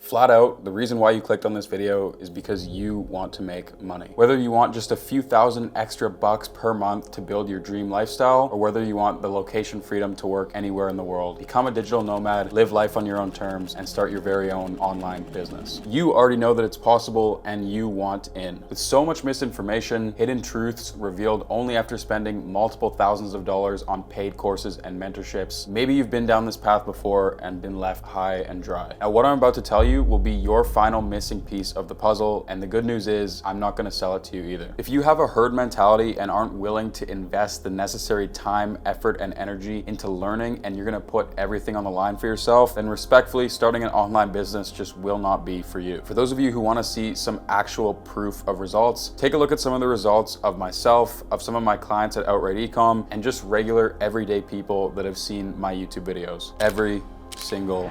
Flat out, the reason why you clicked on this video is because you want to make money. Whether you want just a few thousand extra bucks per month to build your dream lifestyle, or whether you want the location freedom to work anywhere in the world, become a digital nomad, live life on your own terms, and start your very own online business. You already know that it's possible and you want in. With so much misinformation, hidden truths revealed only after spending multiple thousands of dollars on paid courses and mentorships, maybe you've been down this path before and been left high and dry. Now, what I'm about to tell you will be your final missing piece of the puzzle, and the good news is I'm not going to sell it to you either. If you have a herd mentality and aren't willing to invest the necessary time, effort, and energy into learning, and you're going to put everything on the line for yourself, then respectfully, starting an online business just will not be for you. For those of you who want to see some actual proof of results, take a look at some of the results of myself, of some of my clients at Outright Ecom, and just regular everyday people that have seen my YouTube videos every single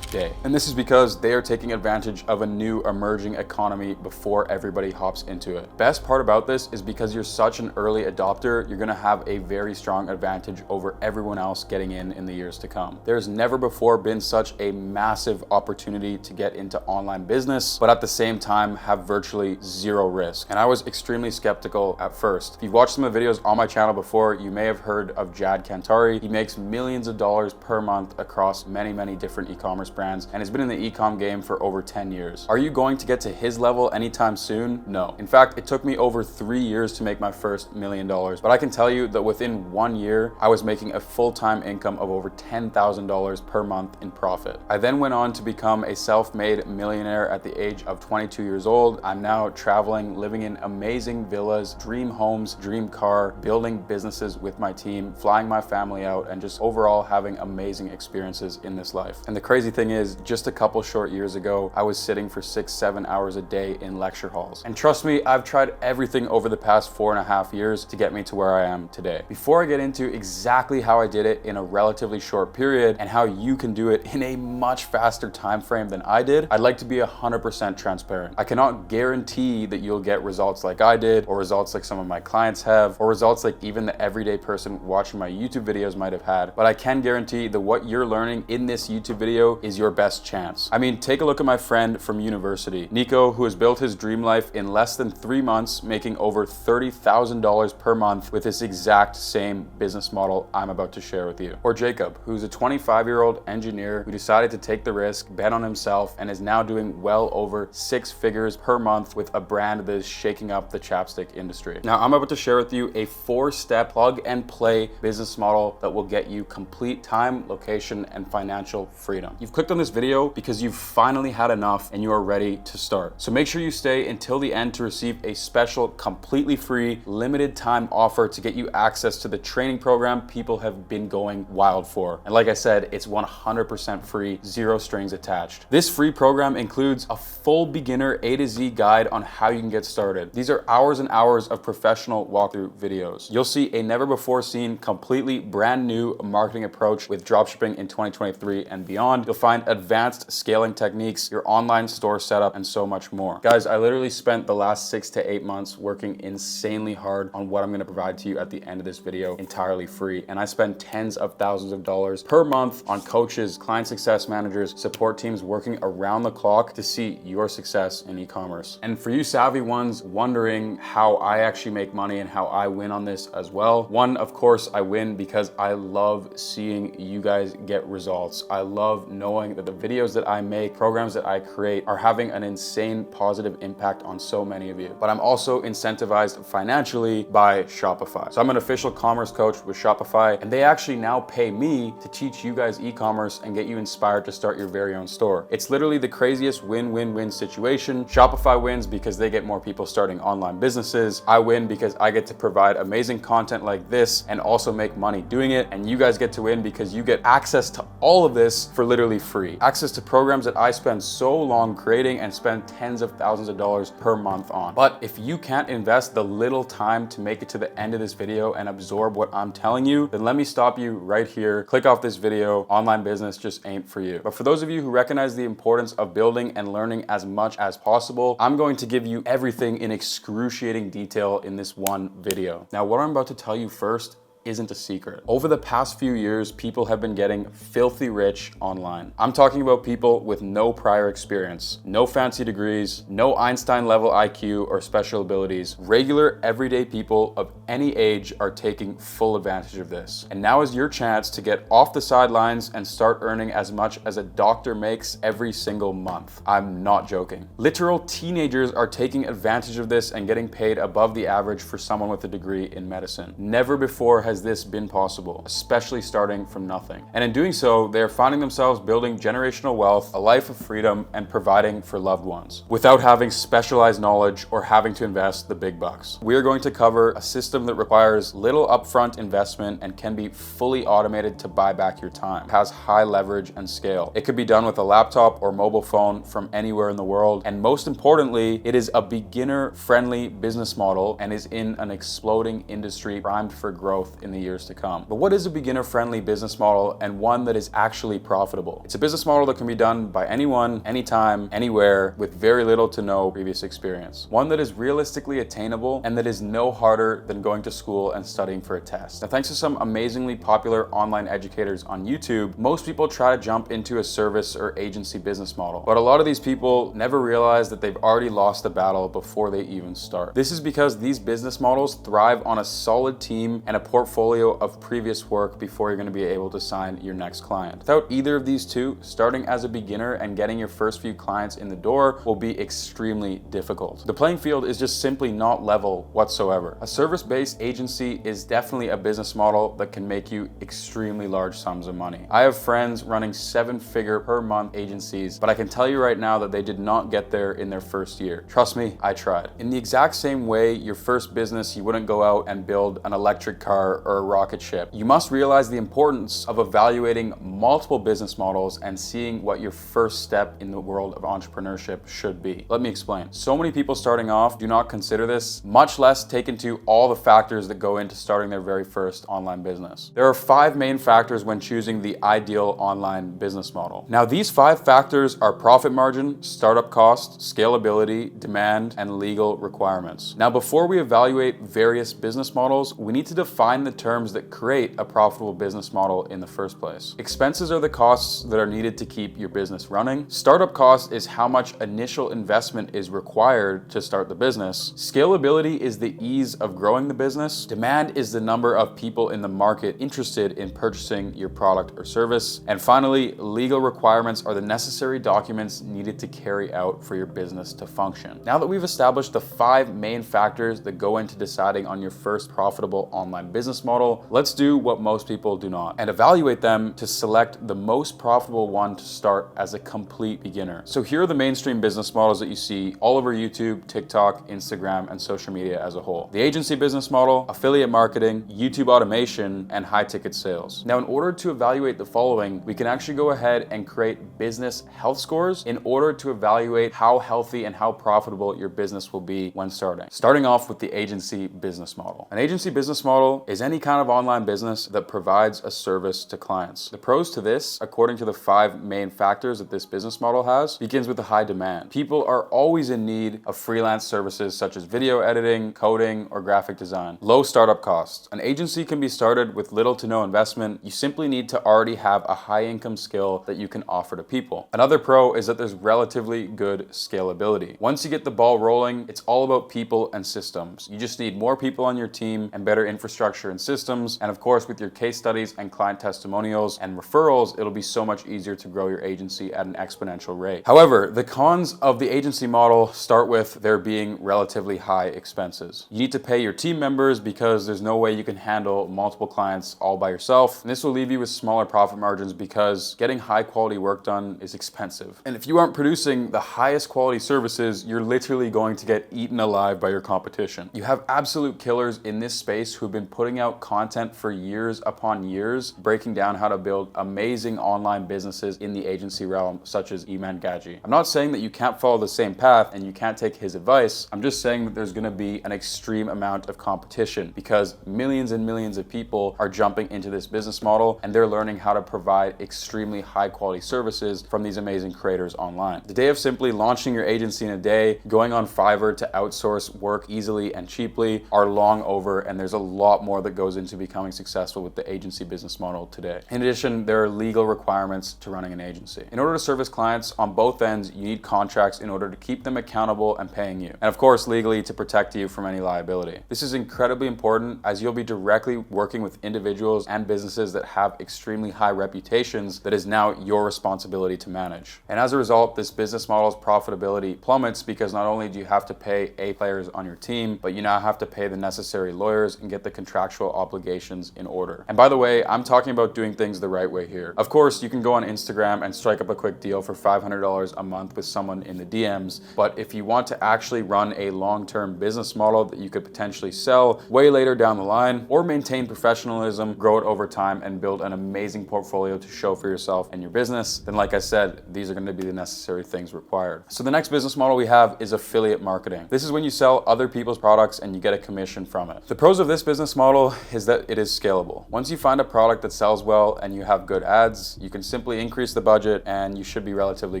day. And this is because they are taking advantage of a new emerging economy before everybody hops into it. Best part about this is because you're such an early adopter, you're gonna have a very strong advantage over everyone else getting in the years to come. There's never before been such a massive opportunity to get into online business, but at the same time have virtually zero risk. And I was extremely skeptical at first. If you've watched some of the videos on my channel before, you may have heard of Jad Kantari. He makes millions of dollars per month across many different e-commerce brands and has been in the e-com game for over 10 years. Are you going to get to his level anytime soon? No. In fact, it took me over 3 years to make my first $1 million, but I can tell you that within 1 year, I was making a full-time income of over $10,000 per month in profit. I then went on to become a self-made millionaire at the age of 22 years old. I'm now traveling, living in amazing villas, dream homes, dream car, building businesses with my team, flying my family out, and just overall having amazing experiences in this life. And the crazy thing is, just a couple short years ago, I was sitting for 6-7 hours a day in lecture halls. And trust me, I've tried everything over the past 4.5 years to get me to where I am today. Before I get into exactly how I did it in a relatively short period and how you can do it in a much faster time frame than I did, I'd like to be 100% transparent. I cannot guarantee that you'll get results like I did, or results like some of my clients have, or results like even the everyday person watching my YouTube videos might have had, but I can guarantee that what you're learning in this YouTube video is your best chance. I mean, take a look at my friend from university, Nico, who has built his dream life in less than 3 months, making over $30,000 per month with this exact same business model I'm about to share with you. Or Jacob, who's a 25-year-old engineer who decided to take the risk, bet on himself, and is now doing well over 6 figures per month with a brand that is shaking up the chapstick industry. Now, I'm about to share with you a 4-step plug and play business model that will get you complete time, location, and financial freedom. You've clicked on this video because you've finally had enough and you are ready to start. So make sure you stay until the end to receive a special, completely free, limited time offer to get you access to the training program people have been going wild for. And like I said, it's 100% free, 0 strings attached. This free program includes a full beginner A to Z guide on how you can get started. These are hours and hours of professional walkthrough videos. You'll see a never before seen, completely brand new marketing approach with dropshipping in 2023 and beyond. You'll find advanced scaling techniques, your online store setup, and so much more. Guys, I literally spent the last 6 to 8 months working insanely hard on what I'm gonna provide to you at the end of this video entirely free. And I spend tens of thousands of dollars per month on coaches, client success managers, support teams working around the clock to see your success in e-commerce. And for you savvy ones wondering how I actually make money and how I win on this as well, one, of course, I win because I love seeing you guys get results. I love knowing that the videos that I make, programs that I create are having an insane positive impact on so many of you. But I'm also incentivized financially by Shopify. So I'm an official commerce coach with Shopify, and they actually now pay me to teach you guys e-commerce and get you inspired to start your very own store. It's literally the craziest win-win-win situation. Shopify wins because they get more people starting online businesses. I win because I get to provide amazing content like this and also make money doing it. And you guys get to win because you get access to all of this for literally free. Access to programs that I spend so long creating and spend tens of thousands of dollars per month on. But if you can't invest the little time to make it to the end of this video and absorb what I'm telling you, then let me stop you right here. Click off this video. Online business just ain't for you. But for those of you who recognize the importance of building and learning as much as possible, I'm going to give you everything in excruciating detail in this one video. Now, what I'm about to tell you first isn't a secret. Over the past few years, people have been getting filthy rich online. I'm talking about people with no prior experience, no fancy degrees, no Einstein level IQ or special abilities. Regular, everyday people of any age are taking full advantage of this. And now is your chance to get off the sidelines and start earning as much as a doctor makes every single month. I'm not joking. Literal teenagers are taking advantage of this and getting paid above the average for someone with a degree in medicine. Never before has this been possible, especially starting from nothing. And in doing so, they are finding themselves building generational wealth, a life of freedom, and providing for loved ones without having specialized knowledge or having to invest the big bucks. We are going to cover a system that requires little upfront investment and can be fully automated to buy back your time. It has high leverage and scale. It could be done with a laptop or mobile phone from anywhere in the world. And most importantly, it is a beginner-friendly business model and is in an exploding industry primed for growth in the years to come. But what is a beginner-friendly business model and one that is actually profitable? It's a business model that can be done by anyone, anytime, anywhere, with very little to no previous experience. One that is realistically attainable and that is no harder than going to school and studying for a test. Now, thanks to some amazingly popular online educators on YouTube, most people try to jump into a service or agency business model. But a lot of these people never realize that they've already lost the battle before they even start. This is because these business models thrive on a solid team and a portfolio of previous work before you're going to be able to sign your next client. Without either of these two, starting as a beginner and getting your first few clients in the door will be extremely difficult. The playing field is just simply not level whatsoever. A service-based agency is definitely a business model that can make you extremely large sums of money. I have friends running 7-figure per month agencies, but I can tell you right now that they did not get there in their first year. Trust me, I tried. In the exact same way, your first business, you wouldn't go out and build an electric car or a rocket ship. You must realize the importance of evaluating multiple business models and seeing what your first step in the world of entrepreneurship should be. Let me explain. So many people starting off do not consider this, much less take into all the factors that go into starting their very first online business. There are 5 main factors when choosing the ideal online business model. Now, these 5 factors are profit margin, startup cost, scalability, demand, and legal requirements. Now, before we evaluate various business models, we need to define the terms that create a profitable business model in the first place. Expenses are the costs that are needed to keep your business running. Startup cost is how much initial investment is required to start the business. Scalability is the ease of growing the business. Demand is the number of people in the market interested in purchasing your product or service. And finally, legal requirements are the necessary documents needed to carry out for your business to function. Now that we've established the 5 main factors that go into deciding on your first profitable online business model, let's do what most people do not and evaluate them to select the most profitable one to start as a complete beginner. So here are the mainstream business models that you see all over YouTube, TikTok, Instagram, and social media as a whole. The agency business model, affiliate marketing, YouTube automation, and high ticket sales. Now, in order to evaluate the following, we can actually go ahead and create business health scores in order to evaluate how healthy and how profitable your business will be when starting. Starting off with the agency business model. An agency business model is any kind of online business that provides a service to clients. The pros to this, according to the 5 main factors that this business model has, begins with the high demand. People are always in need of freelance services such as video editing, coding, or graphic design. Low startup costs. An agency can be started with little to no investment. You simply need to already have a high income skill that you can offer to people. Another pro is that there's relatively good scalability. Once you get the ball rolling, it's all about people and systems. You just need more people on your team and better infrastructure and systems. And of course, with your case studies and client testimonials and referrals, it'll be so much easier to grow your agency at an exponential rate. However, the cons of the agency model start with there being relatively high expenses. You need to pay your team members because there's no way you can handle multiple clients all by yourself. And this will leave you with smaller profit margins because getting high quality work done is expensive. And if you aren't producing the highest quality services, you're literally going to get eaten alive by your competition. You have absolute killers in this space who've been putting out content for years upon years, breaking down how to build amazing online businesses in the agency realm, such as Iman Gaji. I'm not saying that you can't follow the same path and you can't take his advice. I'm just saying that there's going to be an extreme amount of competition because millions and millions of people are jumping into this business model and they're learning how to provide extremely high quality services from these amazing creators online. The day of simply launching your agency in a day, going on Fiverr to outsource work easily and cheaply are long over, and there's a lot more that that goes into becoming successful with the agency business model today. In addition, there are legal requirements to running an agency. In order to service clients on both ends, you need contracts in order to keep them accountable and paying you. And of course, legally to protect you from any liability. This is incredibly important as you'll be directly working with individuals and businesses that have extremely high reputations that is now your responsibility to manage. And as a result, this business model's profitability plummets because not only do you have to pay A players on your team, but you now have to pay the necessary lawyers and get the contractual obligations in order. And by the way, I'm talking about doing things the right way here. Of course, you can go on Instagram and strike up a quick deal for $500 a month with someone in the DMs, but if you want to actually run a long-term business model that you could potentially sell way later down the line, or maintain professionalism, grow it over time, and build an amazing portfolio to show for yourself and your business, then like I said, these are going to be the necessary things required. So the next business model we have is affiliate marketing. This is when you sell other people's products and you get a commission from it. The pros of this business model is that it is scalable. Once you find a product that sells well and you have good ads, you can simply increase the budget and you should be relatively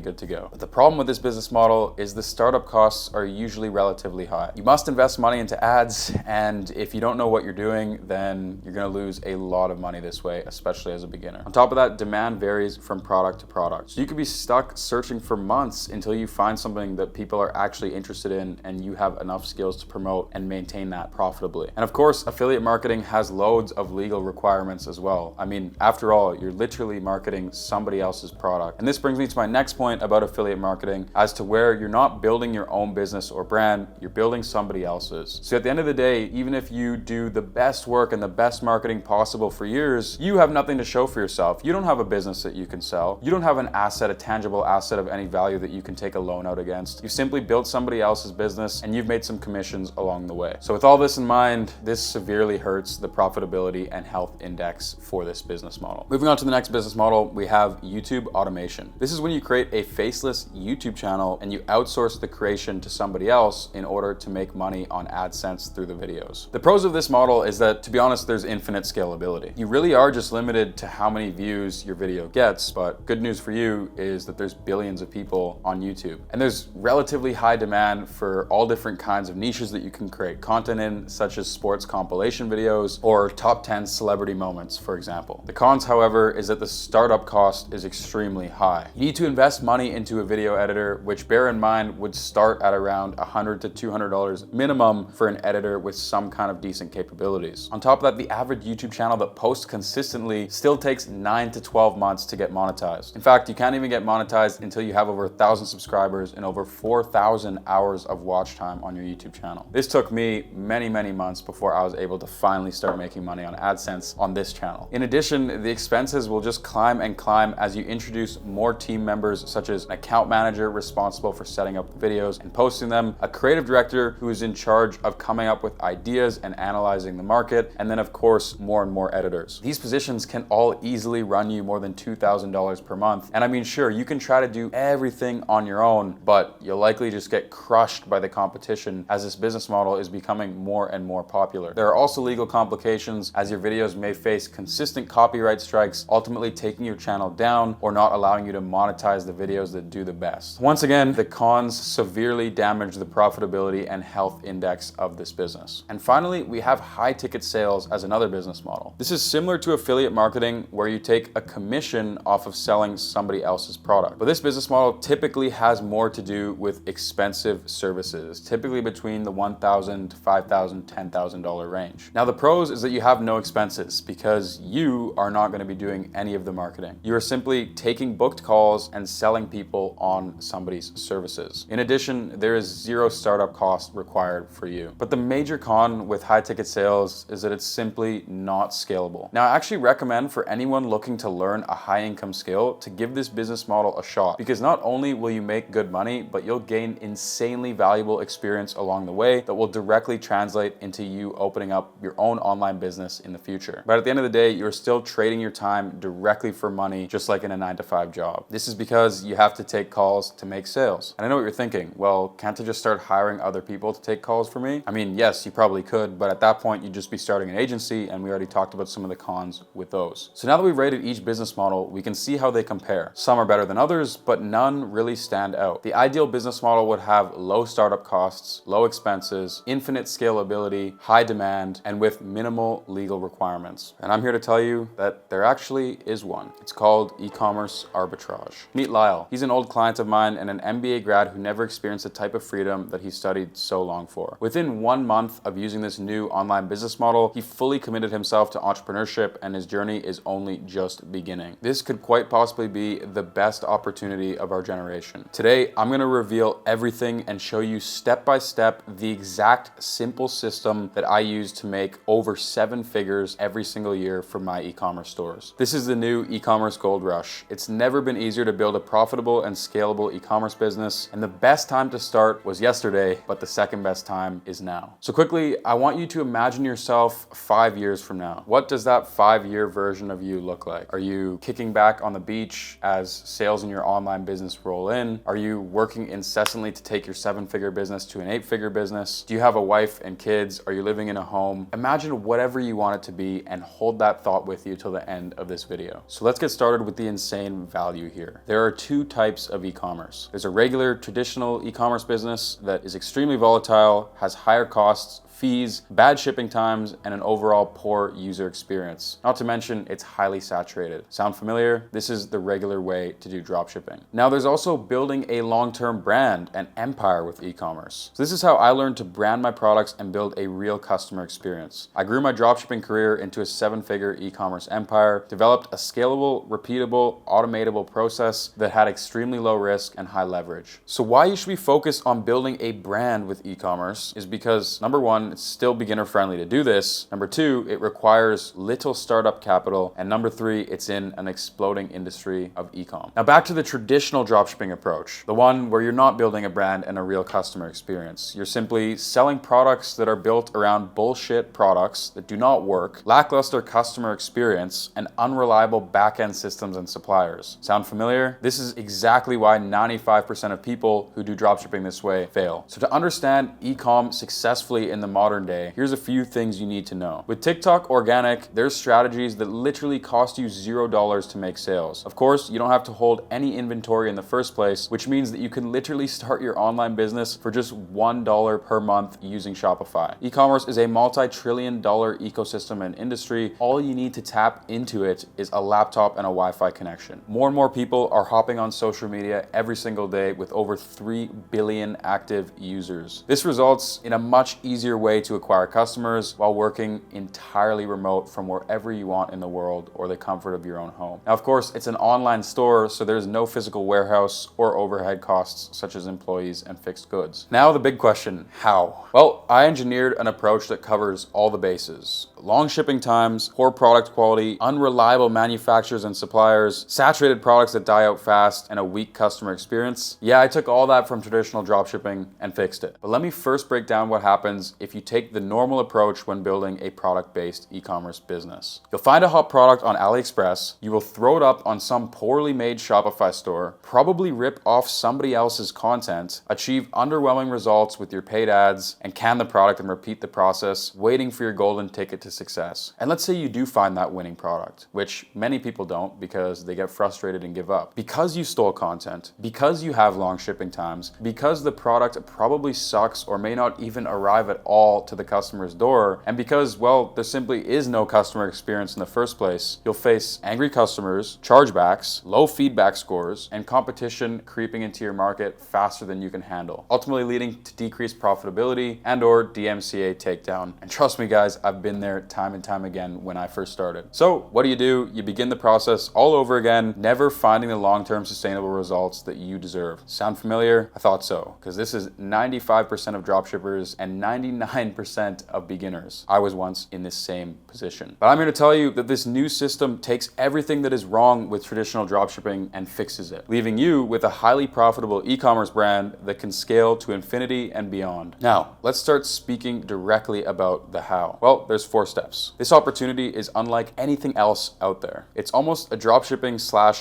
good to go. But the problem with this business model is the startup costs are usually relatively high. You must invest money into ads, and if you don't know what you're doing, then you're going to lose a lot of money this way, especially as a beginner. On top of that, demand varies from product to product. So you could be stuck searching for months until you find something that people are actually interested in and you have enough skills to promote and maintain that profitably. And of course, affiliate marketing has loads of legal requirements as well. I mean, after all, you're literally marketing somebody else's product. And this brings me to my next point about affiliate marketing as to where you're not building your own business or brand, you're building somebody else's. So at the end of the day, even if you do the best work and the best marketing possible for years, you have nothing to show for yourself. You don't have a business that you can sell. You don't have an asset, a tangible asset of any value that you can take a loan out against. You simply built somebody else's business and you've made some commissions along the way. So with all this in mind, this severely hurts the profitability and health index for this business model. Moving on to the next business model, we have YouTube automation. This is when you create a faceless YouTube channel and you outsource the creation to somebody else in order to make money on AdSense through the videos. The pros of this model is that, to be honest, there's infinite scalability. You really are just limited to how many views your video gets, but good news for you is that there's billions of people on YouTube. And there's relatively high demand for all different kinds of niches that you can create content in, such as sports compilation videos or top 10 celebrity moments, for example. The cons, however, is that the startup cost is extremely high. You need to invest money into a video editor, which, bear in mind, would start at around $100 to $200 minimum for an editor with some kind of decent capabilities. On top of that, the average YouTube channel that posts consistently still takes 9 to 12 months to get monetized. In fact, you can't even get monetized until you have over 1,000 subscribers and over 4,000 hours of watch time on your YouTube channel. This took me many months before I was able to finally start making money on AdSense on this channel. In addition, the expenses will just climb and climb as you introduce more team members, such as an account manager responsible for setting up the videos and posting them, a creative director who is in charge of coming up with ideas and analyzing the market, and then of course, more and more editors. These positions can all easily run you more than $2,000 per month. And I mean, sure, you can try to do everything on your own, but you'll likely just get crushed by the competition as this business model is becoming more and more popular. There are also legal complications as your videos may face consistent copyright strikes, ultimately taking your channel down or not allowing you to monetize the videos that do the best. Once again, the cons severely damage the profitability and health index of this business. And finally, we have high ticket sales as another business model. This is similar to affiliate marketing, where you take a commission off of selling somebody else's product. But this business model typically has more to do with expensive services, typically between the $1,000 to $5,000, $10,000 range. Now, the pros is that you have no expenses because you are not going to be doing any of the marketing. You are simply taking booked calls and selling people on somebody's services. In addition, there is zero startup cost required for you. But the major con with high ticket sales is that it's simply not scalable. Now, I actually recommend for anyone looking to learn a high income skill to give this business model a shot, because not only will you make good money, but you'll gain insanely valuable experience along the way that will directly translate into you opening up your own online business in the future. But at the end of the day, you're still trading your time directly for money, just like in a 9-to-5 job. This is because you have to take calls to make sales. And I know what you're thinking, well, can't I just start hiring other people to take calls for me? I mean, yes, you probably could, but at that point, you'd just be starting an agency, and we already talked about some of the cons with those. So now that we've rated each business model, we can see how they compare. Some are better than others, but none really stand out. The ideal business model would have low startup costs, low expenses, infinite scalability, high demand, and with minimal legal requirements. And I'm here to tell you that there actually is one. It's called e-commerce arbitrage. Meet Lyle. He's an old client of mine and an MBA grad who never experienced the type of freedom that he studied so long for. Within 1 month of using this new online business model, he fully committed himself to entrepreneurship, and his journey is only just beginning. This could quite possibly be the best opportunity of our generation. Today, I'm going to reveal everything and show you step by step the exact simple system that I use to make over 7 figures every single year from my e-commerce stores. This is the new e-commerce gold rush. It's never been easier to build a profitable and scalable e-commerce business, and the best time to start was yesterday, but the second best time is now. So quickly, I want you to imagine yourself 5 years from now. What does that 5-year version of you look like? Are you kicking back on the beach as sales in your online business roll in? Are you working incessantly to take your 7-figure business to an 8-figure business? Do you have a wife and kids? Are you living in a home? Imagine whatever you want it to be and hold that thought with you till the end of this video. So let's get started with the insane value here. There are 2 types of e-commerce. There's a regular traditional e-commerce business that is extremely volatile, has higher costs, fees, bad shipping times, and an overall poor user experience. Not to mention, it's highly saturated. Sound familiar? This is the regular way to do dropshipping. Now, there's also building a long-term brand and empire with e-commerce. So this is how I learned to brand my products and build a real customer experience. I grew my dropshipping career into a 7-figure e-commerce empire, developed a scalable, repeatable, automatable process that had extremely low risk and high leverage. So why you should be focused on building a brand with e-commerce is because, number 1, it's still beginner friendly to do this. Number 2, it requires little startup capital. And number 3, it's in an exploding industry of e-com. Now back to the traditional dropshipping approach, the one where you're not building a brand and a real customer experience. You're simply selling products that are built around bullshit products that do not work, lackluster customer experience, and unreliable back-end systems and suppliers. Sound familiar? This is exactly why 95% of people who do dropshipping this way fail. So to understand e-com successfully in the modern day, here's a few things you need to know. With TikTok Organic, there's strategies that literally cost you $0 to make sales. Of course, you don't have to hold any inventory in the first place, which means that you can literally start your online business for just $1 per month using Shopify. E-commerce is a multi-trillion-dollar ecosystem and industry. All you need to tap into it is a laptop and a Wi-Fi connection. More and more people are hopping on social media every single day with over 3 billion active users. This results in a much easier way to acquire customers while working entirely remote from wherever you want in the world or the comfort of your own home. Now, of course, it's an online store, so there's no physical warehouse or overhead costs such as employees and fixed goods. Now, the big question, how? Well, I engineered an approach that covers all the bases. Long shipping times, poor product quality, unreliable manufacturers and suppliers, saturated products that die out fast, and a weak customer experience. Yeah, I took all that from traditional dropshipping and fixed it. But let me first break down what happens if you take the normal approach when building a product-based e-commerce business. You'll find a hot product on AliExpress, you will throw it up on some poorly made Shopify store, probably rip off somebody else's content, achieve underwhelming results with your paid ads, and can the product and repeat the process, waiting for your golden ticket to success. And let's say you do find that winning product, which many people don't because they get frustrated and give up. Because you stole content, because you have long shipping times, because the product probably sucks or may not even arrive at all to the customer's door, and because, well, there simply is no customer experience in the first place, you'll face angry customers, chargebacks, low feedback scores, and competition creeping into your market faster than you can handle, ultimately leading to decreased profitability and/or DMCA takedown. And trust me, guys, I've been there time and time again when I first started. So what do? You begin the process all over again, never finding the long-term sustainable results that you deserve. Sound familiar? I thought so, because this is 95% of dropshippers and 99% of beginners. I was once in this same position. But I'm here to tell you that this new system takes everything that is wrong with traditional dropshipping and fixes it, leaving you with a highly profitable e-commerce brand that can scale to infinity and beyond. Now, let's start speaking directly about the how. Well, there's 4 steps. This opportunity is unlike anything else out there. It's almost a dropshipping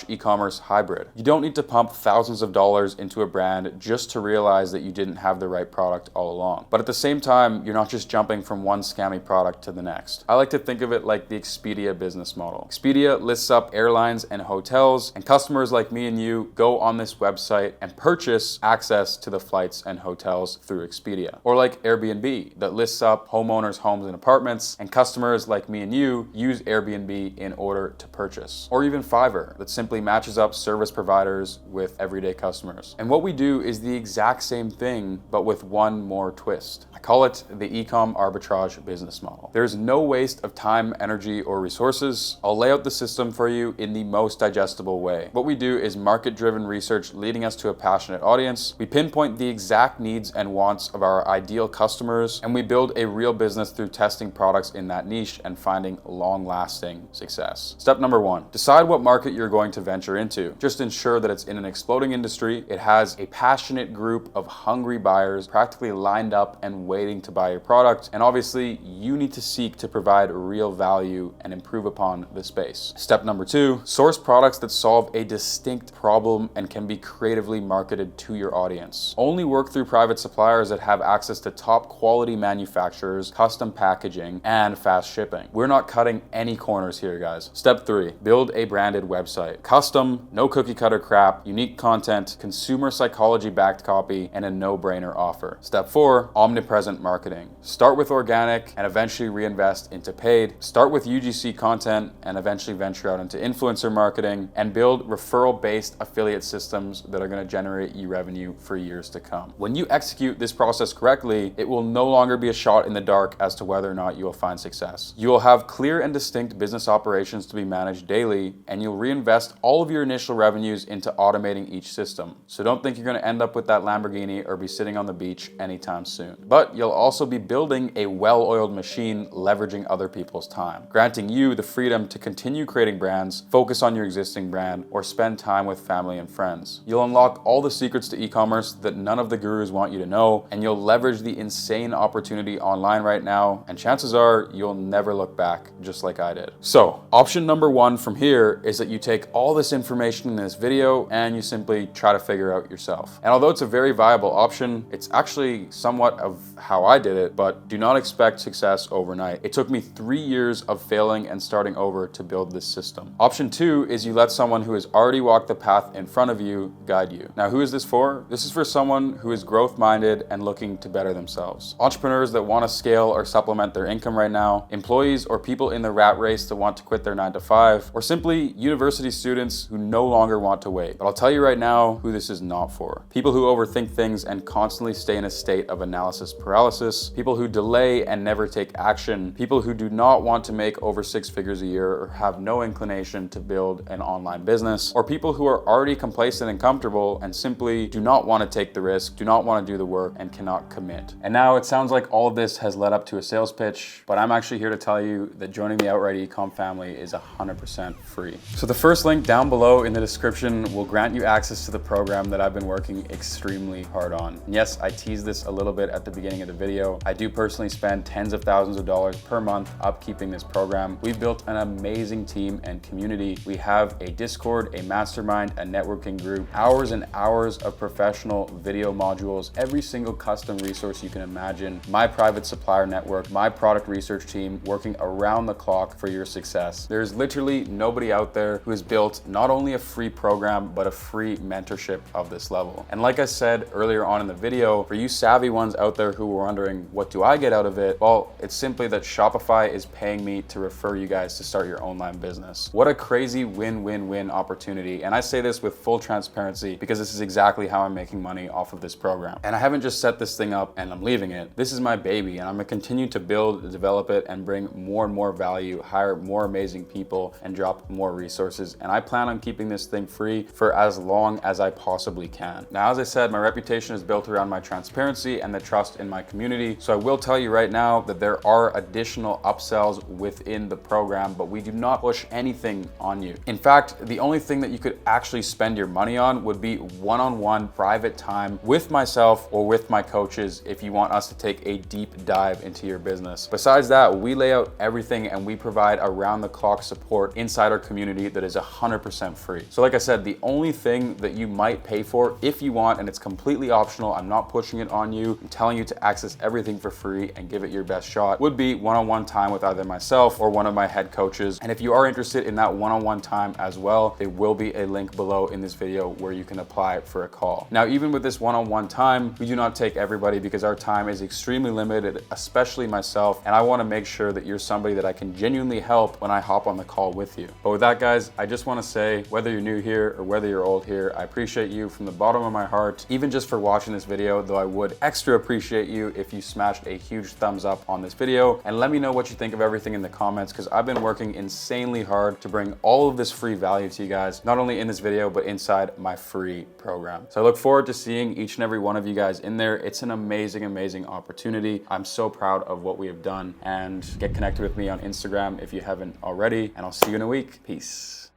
/ e-commerce hybrid. You don't need to pump thousands of dollars into a brand just to realize that you didn't have the right product all along. But at the same time, time, you're not just jumping from one scammy product to the next. I like to think of it like the Expedia business model. Expedia lists up airlines and hotels, and customers like me and you go on this website and purchase access to the flights and hotels through Expedia. Or like Airbnb that lists up homeowners' homes and apartments, and customers like me and you use Airbnb in order to purchase. Or even Fiverr that simply matches up service providers with everyday customers. And what we do is the exact same thing, but with one more twist. I call it the e-com arbitrage business model. There's no waste of time, energy, or resources. I'll lay out the system for you in the most digestible way. What we do is market-driven research leading us to a passionate audience. We pinpoint the exact needs and wants of our ideal customers, and we build a real business through testing products in that niche and finding long-lasting success. Step number 1, decide what market you're going to venture into. Just ensure that it's in an exploding industry, it has a passionate group of hungry buyers practically lined up and waiting to buy your product, and obviously you need to seek to provide real value and improve upon the space. Step number 2, source products that solve a distinct problem and can be creatively marketed to your audience. Only work through private suppliers that have access to top quality manufacturers, custom packaging, and fast shipping. We're not cutting any corners here, guys. Step 3, build a branded website. Custom, no cookie cutter crap, unique content, consumer psychology backed copy, and a no-brainer offer. Step 4, omnipresent marketing. Start with organic and eventually reinvest into paid. Start with UGC content and eventually venture out into influencer marketing, and build referral-based affiliate systems that are going to generate you revenue for years to come. When you execute this process correctly, it will no longer be a shot in the dark as to whether or not you will find success. You will have clear and distinct business operations to be managed daily, and you'll reinvest all of your initial revenues into automating each system. So don't think you're going to end up with that Lamborghini or be sitting on the beach anytime soon. But you'll also be building a well-oiled machine leveraging other people's time, granting you the freedom to continue creating brands, focus on your existing brand, or spend time with family and friends. You'll unlock all the secrets to e-commerce that none of the gurus want you to know, and you'll leverage the insane opportunity online right now, and chances are you'll never look back, just like I did. So, option number 1 from here is that you take all this information in this video and you simply try to figure out yourself. And although it's a very viable option, it's actually somewhat of how I did it, but do not expect success overnight. It took me 3 years of failing and starting over to build this system. Option 2 is you let someone who has already walked the path in front of you guide you. Now, who is this for? This is for someone who is growth-minded and looking to better themselves. Entrepreneurs that want to scale or supplement their income right now, employees or people in the rat race that want to quit their 9 to 5, or simply university students who no longer want to wait. But I'll tell you right now who this is not for. People who overthink things and constantly stay in a state of analysis paralysis, people who delay and never take action, people who do not want to make over 6 figures a year or have no inclination to build an online business, or people who are already complacent and comfortable and simply do not want to take the risk, do not want to do the work, and cannot commit. And now it sounds like all of this has led up to a sales pitch, but I'm actually here to tell you that joining the Outright Ecom family is 100% free. So the first link down below in the description will grant you access to the program that I've been working extremely hard on. And yes, I teased this a little bit at the beginning of the video. I do personally spend tens of thousands of dollars per month upkeeping this program. We've built an amazing team and community. We have a Discord, a mastermind, a networking group, hours and hours of professional video modules, every single custom resource you can imagine, my private supplier network, my product research team working around the clock for your success. There's literally nobody out there who has built not only a free program, but a free mentorship of this level. And like I said earlier on in the video, for you savvy ones out there who were wondering, what do I get out of it? Well, it's simply that Shopify is paying me to refer you guys to start your online business. What a crazy win-win-win opportunity. And I say this with full transparency because this is exactly how I'm making money off of this program. And I haven't just set this thing up and I'm leaving it. This is my baby, and I'm gonna continue to build, develop it, and bring more and more value, hire more amazing people, and drop more resources. And I plan on keeping this thing free for as long as I possibly can. Now, as I said, my reputation is built around my transparency and the trust in my community. So I will tell you right now that there are additional upsells within the program, but we do not push anything on you. In fact, the only thing that you could actually spend your money on would be one-on-one private time with myself or with my coaches if you want us to take a deep dive into your business. Besides that, we lay out everything and we provide around-the-clock support inside our community that is 100% free. So like I said, the only thing that you might pay for if you want, and it's completely optional, I'm not pushing it on you, I'm telling you to access everything everything for free and give it your best shot would be one-on-one time with either myself or one of my head coaches. And if you are interested in that one-on-one time as well, there will be a link below in this video where you can apply for a call. Now, even with this one-on-one time, we do not take everybody because our time is extremely limited, especially myself, and I want to make sure that you're somebody that I can genuinely help when I hop on the call with you. But with that, guys, I just want to say, whether you're new here or whether you're old here, I appreciate you from the bottom of my heart, even just for watching this video, though I would extra appreciate you if you smashed a huge thumbs up on this video, and let me know what you think of everything in the comments, because I've been working insanely hard to bring all of this free value to you guys, not only in this video, but inside my free program. So I look forward to seeing each and every one of you guys in there. It's an amazing, amazing opportunity. I'm so proud of what we have done, and get connected with me on Instagram if you haven't already, and I'll see you in a week. Peace.